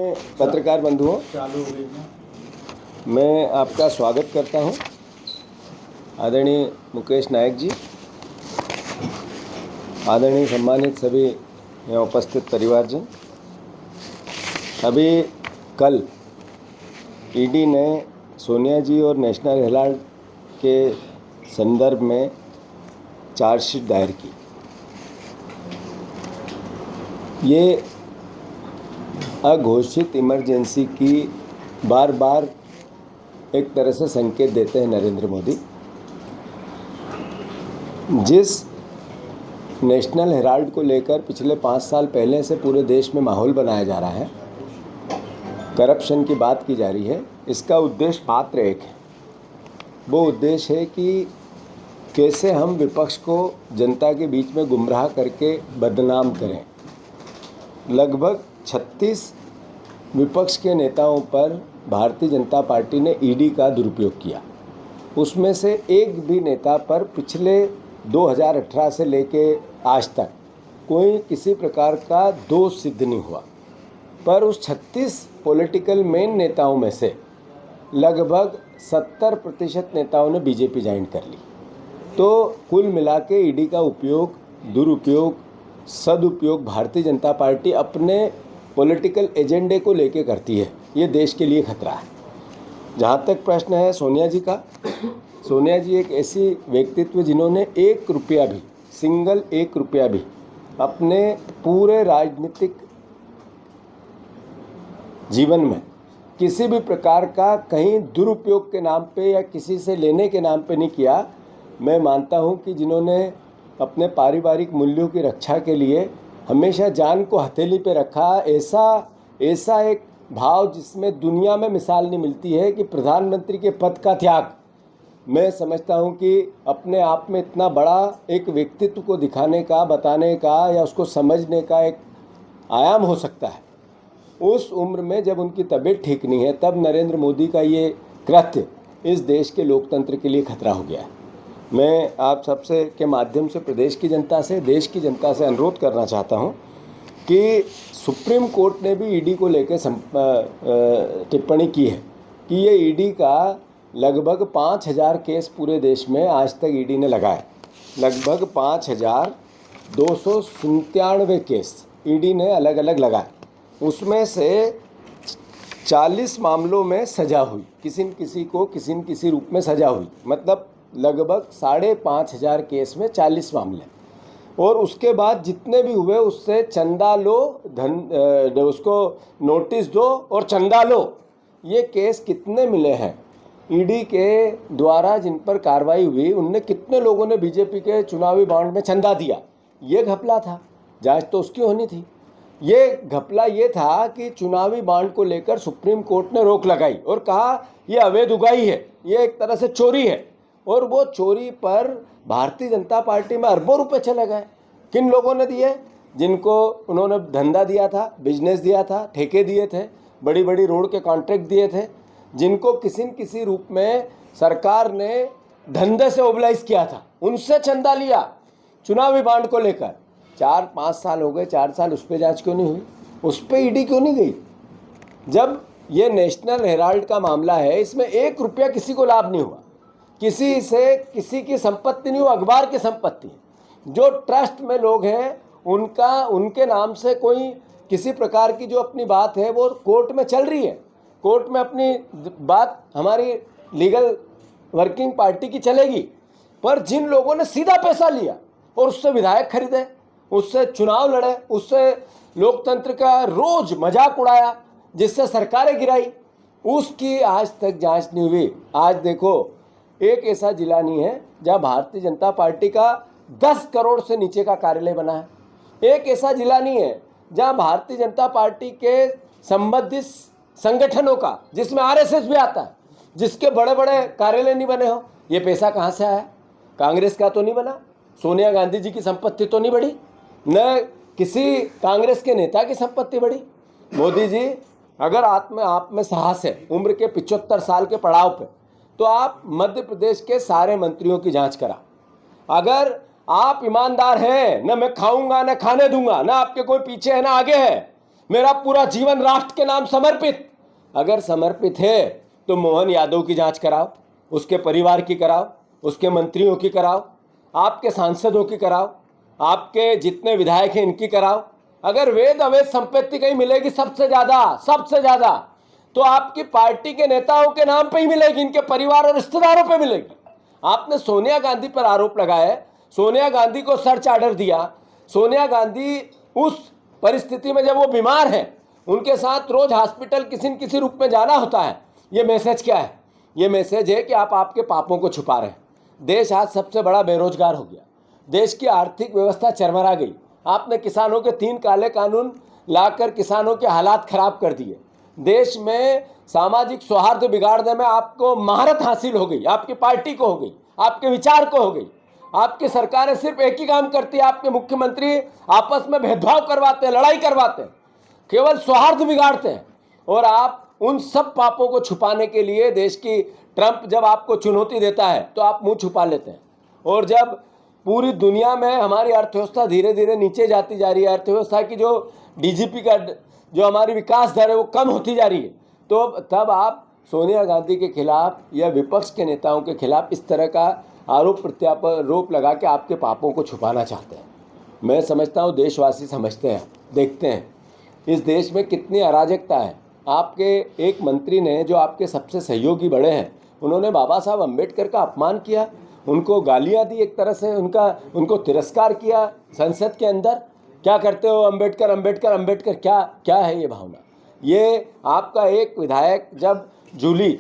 आदरणीय पत्रकार बंधुओं, मैं आपका स्वागत करता हूं। आदरणीय मुकेश नायक जी, आदरणीय सम्मानित सभी यहाँ उपस्थित परिवारजन, अभी कल ईडी ने सोनिया जी और नेशनल हेराल्ड के संदर्भ में चार्जशीट दायर की। ये अघोषित इमरजेंसी की बार बार एक तरह से संकेत देते हैं नरेंद्र मोदी। जिस नेशनल हेराल्ड को लेकर पिछले 5 साल पहले से पूरे देश में माहौल बनाया जा रहा है, करप्शन की बात की जा रही है, इसका उद्देश्य मात्र एक है। वो उद्देश्य है कि कैसे हम विपक्ष को जनता के बीच में गुमराह करके बदनाम करें। लगभग 36 विपक्ष के नेताओं पर भारतीय जनता पार्टी ने ईडी का दुरुपयोग किया। उसमें से एक भी नेता पर पिछले 2018 से लेके आज तक कोई किसी प्रकार का दोष सिद्ध नहीं हुआ। पर उस 36 पॉलिटिकल मेन नेताओं में से लगभग 70% नेताओं ने बीजेपी ज्वाइन कर ली। तो कुल मिला के ईडी का उपयोग, दुरुपयोग, सदुपयोग भारतीय जनता पार्टी अपने पॉलिटिकल एजेंडे को लेके करती है। ये देश के लिए खतरा है। जहाँ तक प्रश्न है सोनिया जी का, सोनिया जी एक ऐसी व्यक्तित्व जिन्होंने 1 रुपया भी, सिंगल 1 रुपया भी अपने पूरे राजनीतिक जीवन में किसी भी प्रकार का कहीं दुरुपयोग के नाम पे या किसी से लेने के नाम पे नहीं किया। मैं मानता हूँ कि जिन्होंने अपने पारिवारिक मूल्यों की रक्षा के लिए हमेशा जान को हथेली पे रखा, ऐसा एक भाव जिसमें दुनिया में मिसाल नहीं मिलती है कि प्रधानमंत्री के पद का त्याग। मैं समझता हूं कि अपने आप में इतना बड़ा एक व्यक्तित्व को दिखाने का, बताने का या उसको समझने का एक आयाम हो सकता है। उस उम्र में जब उनकी तबीयत ठीक नहीं है, तब नरेंद्र मोदी का ये कृत्य इस देश के लोकतंत्र के लिए खतरा हो गया है। मैं आप सबसे के माध्यम से प्रदेश की जनता से, देश की जनता से अनुरोध करना चाहता हूं कि सुप्रीम कोर्ट ने भी ईडी को लेकर टिप्पणी की है कि ये ईडी का लगभग 5000 केस पूरे देश में आज तक ईडी ने लगाए। लगभग 5297 केस ईडी ने अलग अलग लगाए। उसमें से 40 मामलों में सजा हुई, किसी न किसी रूप में सजा हुई। मतलब लगभग 5500 केस में 40 मामले। और उसके बाद जितने भी हुए उससे चंदा लो, उसको नोटिस दो और चंदा लो। ये केस कितने मिले हैं ईडी के द्वारा जिन पर कार्रवाई हुई, उनने कितने लोगों ने बीजेपी के चुनावी बॉन्ड में चंदा दिया? ये घपला था, जांच तो उसकी होनी थी। ये घपला ये था कि चुनावी बॉन्ड को लेकर सुप्रीम कोर्ट ने रोक लगाई और कहा ये अवैध उगाही है, ये एक तरह से चोरी है। और वो चोरी पर भारतीय जनता पार्टी में अरबों रुपए चले गए। किन लोगों ने दिए? जिनको उन्होंने धंधा दिया था, बिजनेस दिया था, ठेके दिए थे, बड़ी बड़ी रोड के कॉन्ट्रैक्ट दिए थे, जिनको किसी न किसी रूप में सरकार ने धंधे से मोबिलाइज किया था, उनसे चंदा लिया चुनावी बॉन्ड को लेकर। 4-5 साल हो गए, 4 साल उस पर जाँच क्यों नहीं हुई? उस पर ईडी क्यों नहीं गई? जब ये नेशनल हेराल्ड का मामला है, इसमें 1 रुपया किसी को लाभ नहीं हुआ, किसी से किसी की संपत्ति नहीं हुई, अखबार की संपत्ति है। जो ट्रस्ट में लोग हैं उनके नाम से कोई किसी प्रकार की जो अपनी बात है वो कोर्ट में चल रही है। कोर्ट में अपनी बात हमारी लीगल वर्किंग पार्टी की चलेगी। पर जिन लोगों ने सीधा पैसा लिया और उससे विधायक खरीदे, उससे चुनाव लड़े, उससे लोकतंत्र का रोज मजाक उड़ाया, जिससे सरकारें गिराई, उसकी आज तक जांच नहीं हुई। आज देखो, एक ऐसा जिला नहीं है जहां भारतीय जनता पार्टी का 10 करोड़ से नीचे का कार्यालय बना है। एक ऐसा जिला नहीं है जहां भारतीय जनता पार्टी के संबंधित संगठनों का, जिसमें आरएसएस भी आता है, जिसके बड़े बड़े कार्यालय नहीं बने हो। ये पैसा कहाँ से आया? कांग्रेस का तो नहीं बना, सोनिया गांधी जी की संपत्ति तो नहीं बढ़ी, न किसी कांग्रेस के नेता की संपत्ति बढ़ी। मोदी जी, अगर आप में साहस है उम्र के 75 साल के पड़ाव पे, तो आप मध्य प्रदेश के सारे मंत्रियों की जांच करा। अगर आप ईमानदार हैं, न मैं खाऊंगा न खाने दूंगा, न आपके कोई पीछे है न आगे है, मेरा पूरा जीवन राष्ट्र के नाम समर्पित। अगर समर्पित है तो मोहन यादव की जांच कराओ, उसके परिवार की कराओ, उसके मंत्रियों की कराओ, आपके सांसदों की कराओ, आपके जितने विधायक हैं इनकी कराओ। अगर वेद अवैध संपत्ति कहीं मिलेगी सबसे ज़्यादा तो आपकी पार्टी के नेताओं के नाम पे ही मिलेगी, इनके परिवार और रिश्तेदारों पे मिलेगी। आपने सोनिया गांधी पर आरोप लगाया, सोनिया गांधी को सर्च ऑर्डर दिया। सोनिया गांधी उस परिस्थिति में जब वो बीमार हैं, उनके साथ रोज हॉस्पिटल किसी न किसी रूप में जाना होता है। ये मैसेज क्या है? ये मैसेज है कि आप आपके पापों को छुपा रहे हैं। देश आज सबसे बड़ा बेरोजगार हो गया, देश की आर्थिक व्यवस्था चरमरा गई। आपने किसानों के 3 काले कानून लाकर किसानों के हालात खराब कर दिए। देश में सामाजिक सौहार्द बिगाड़ने में आपको महारत हासिल हो गई, आपकी पार्टी को हो गई, आपके विचार को हो गई। आपकी सरकारें सिर्फ एक ही काम करती है, आपके मुख्यमंत्री आपस में भेदभाव करवाते हैं, लड़ाई करवाते हैं, केवल सौहार्द बिगाड़ते हैं। और आप उन सब पापों को छुपाने के लिए देश की ट्रंप जब आपको चुनौती देता है तो आप मुंह छुपा लेते हैं। और जब पूरी दुनिया में हमारी अर्थव्यवस्था धीरे धीरे नीचे जाती जा रही है, अर्थव्यवस्था की जो डीजीपी का जो हमारी विकास दर है वो कम होती जा रही है, तो तब आप सोनिया गांधी के खिलाफ या विपक्ष के नेताओं के खिलाफ इस तरह का आरोप प्रत्यारोप लगा के आपके पापों को छुपाना चाहते हैं। मैं समझता हूँ देशवासी समझते हैं, देखते हैं इस देश में कितनी अराजकता है। आपके एक मंत्री ने, जो आपके सबसे सहयोगी बड़े हैं, उन्होंने बाबा साहब अम्बेडकर का अपमान किया, उनको गालियाँ दी, एक तरह से उनको तिरस्कार किया संसद के अंदर। क्या करते हो अम्बेडकर अम्बेडकर अम्बेडकर, क्या है ये भावना? ये आपका एक विधायक जब जूली